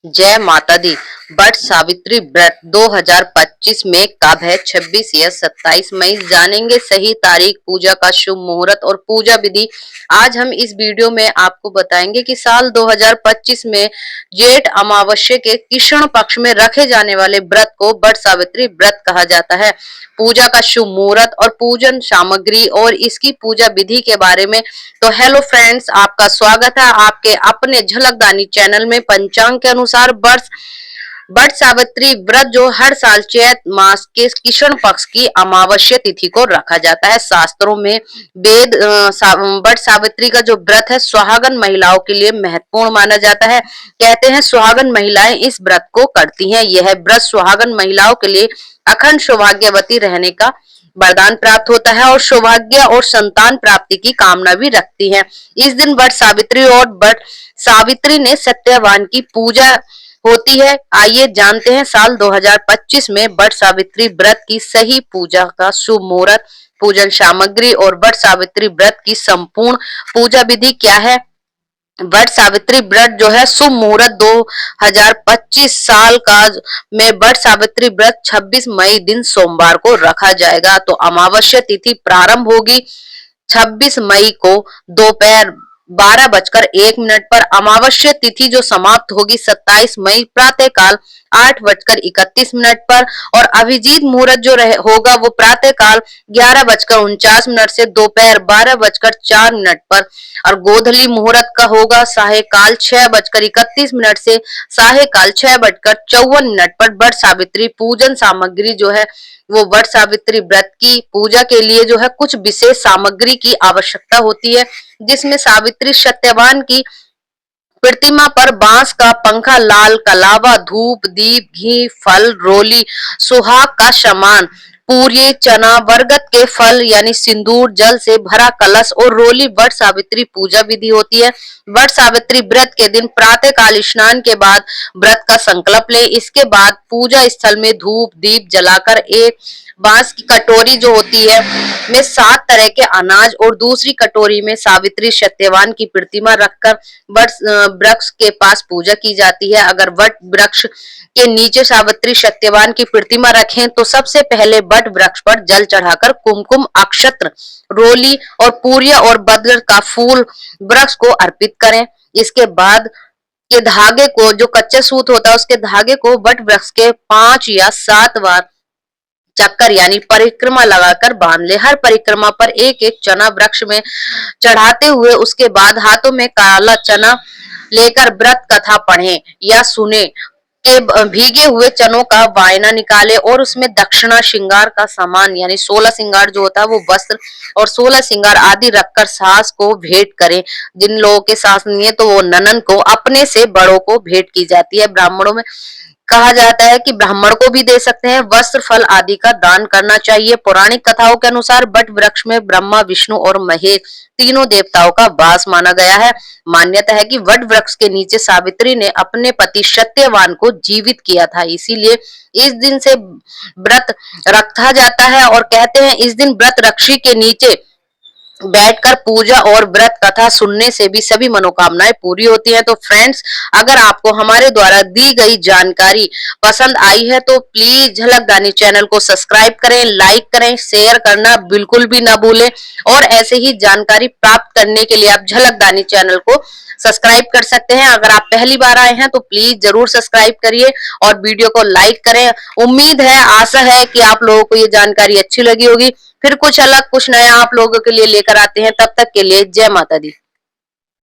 जय माता दी। बट सावित्री व्रत 2025 में कब है? 26 या 27 मई। जानेंगे सही तारीख, पूजा का शुभ मुहूर्त और पूजा विधि। आज हम इस वीडियो में आपको बताएंगे कि साल 2025 में जेठ अमावस्या के कृष्ण पक्ष में रखे जाने वाले व्रत को बट सावित्री व्रत कहा जाता है। पूजा का शुभ मुहूर्त और पूजन सामग्री और इसकी पूजा विधि के बारे में। तो हेलो फ्रेंड्स, आपका स्वागत है आपके अपने झलकदानी चैनल में। पंचांग के अनुसार बट सावित्री व्रत जो हर साल चैत मास के कृष्ण पक्ष की अमावस्या तिथि को रखा जाता है। शास्त्रों में बट सावित्री का जो व्रत है सुहागन महिलाओं के लिए महत्वपूर्ण माना जाता है। कहते हैं सुहागन महिलाएं इस व्रत को करती हैं। यह व्रत सुहागन महिलाओं के लिए अखंड सौभाग्यवती रहने का वरदान प्राप्त होता है और सौभाग्य और संतान प्राप्ति की कामना भी रखती हैं। इस दिन बट सावित्री और बट सावित्री ने सत्यवान की पूजा होती है। आइए जानते हैं साल 2025 में बट सावित्री व्रत की सही पूजा का शुभ मुहूर्त, पूजन सामग्री और बट सावित्री व्रत की संपूर्ण पूजा विधि क्या है। बट सावित्री व्रत जो है शुभ मुहूर्त 2025 साल का में बट सावित्री व्रत 26 मई दिन सोमवार को रखा जाएगा। तो अमावस्या तिथि प्रारंभ होगी 26 मई को दोपहर 12:01 पर। अमावस्या तिथि जो समाप्त होगी 27 मई प्रातःकाल 8:31 पर और अभिजीत मुहूर्त जो होगा वो प्रातःकाल 11:49 से दोपहर 12:04 पर और गोधली मुहूर्त का होगा सायकाल 6:31 से सायकाल 6:54 पर। बट सावित्री पूजन सामग्री जो है वो बट सावित्री व्रत की पूजा के लिए जो है कुछ विशेष सामग्री की आवश्यकता होती है, जिसमें सावित्री सत्यवान की प्रतिमा पर बांस का पंखा, लाल कलावा, धूप, दीप, घी, फल, रोली, सुहाग का सामान, पूरी, चना, बरगद के फल यानी सिंदूर, जल से भरा कलश और रोली बट सावित्री पूजा विधि होती है। बट सावित्री व्रत के दिन प्रातः काल स्नान के बाद व्रत का संकल्प ले। इसके बाद पूजा स्थल में धूप दीप जलाकर एक बांस की कटोरी जो होती है में 7 तरह के अनाज और दूसरी कटोरी में सावित्री सत्यवान की प्रतिमा रखकर वट वृक्ष के पास पूजा की जाती है। अगर वट वृक्ष के नीचे सावित्री सत्यवान की प्रतिमा रखें तो सबसे पहले वट वृक्ष पर जल चढ़ाकर कुमकुम, अक्षत्र, रोली और पूरिया और बदर का फूल वृक्ष को अर्पित करें। इसके बाद के धागे को, जो कच्चे सूत होता है उसके धागे को वट वृक्ष के 5 या 7 बार चक्कर यानी परिक्रमा लगाकर बांध ले। हर परिक्रमा पर एक एक चना वृक्ष में चढ़ाते हुए उसके बाद हाथों में काला चना लेकर व्रत कथा पढ़ें या सुने के भीगे हुए चनों का वायना निकाले और उसमें दक्षिणा, श्रृंगार का सामान यानी 16 श्रृंगार जो होता है वो वस्त्र और 16 श्रृंगार आदि रखकर सास को भेंट करें। जिन लोगों के सास नहीं है तो वो ननन को, अपने से बड़ों को भेंट की जाती है। ब्राह्मणों में कहा जाता है कि ब्राह्मण को भी दे सकते हैं। वस्त्र, फल आदि का दान करना चाहिए। पौराणिक कथाओं के अनुसार बट वृक्ष में ब्रह्मा, विष्णु और महेश तीनों देवताओं का वास माना गया है। मान्यता है कि वट वृक्ष के नीचे सावित्री ने अपने पति सत्यवान को जीवित किया था, इसीलिए इस दिन से व्रत रखा जाता है और कहते हैं इस दिन व्रत रक्षी के नीचे बैठकर पूजा और व्रत कथा सुनने से भी सभी मनोकामनाएं पूरी होती हैं। तो फ्रेंड्स, अगर आपको हमारे द्वारा दी गई जानकारी पसंद आई है तो प्लीज झलकदानी चैनल को सब्सक्राइब करें, लाइक करें, शेयर करना बिल्कुल भी ना भूलें और ऐसे ही जानकारी प्राप्त करने के लिए आप झलकदानी चैनल को सब्सक्राइब कर सकते हैं। अगर आप पहली बार आए हैं तो प्लीज जरूर सब्सक्राइब करिए और वीडियो को लाइक करें। उम्मीद है, आशा है कि आप लोगों को ये जानकारी अच्छी लगी होगी। फिर कुछ अलग कुछ नया आप लोगों के लिए लेकर आते हैं। तब तक के लिए जय माता दी।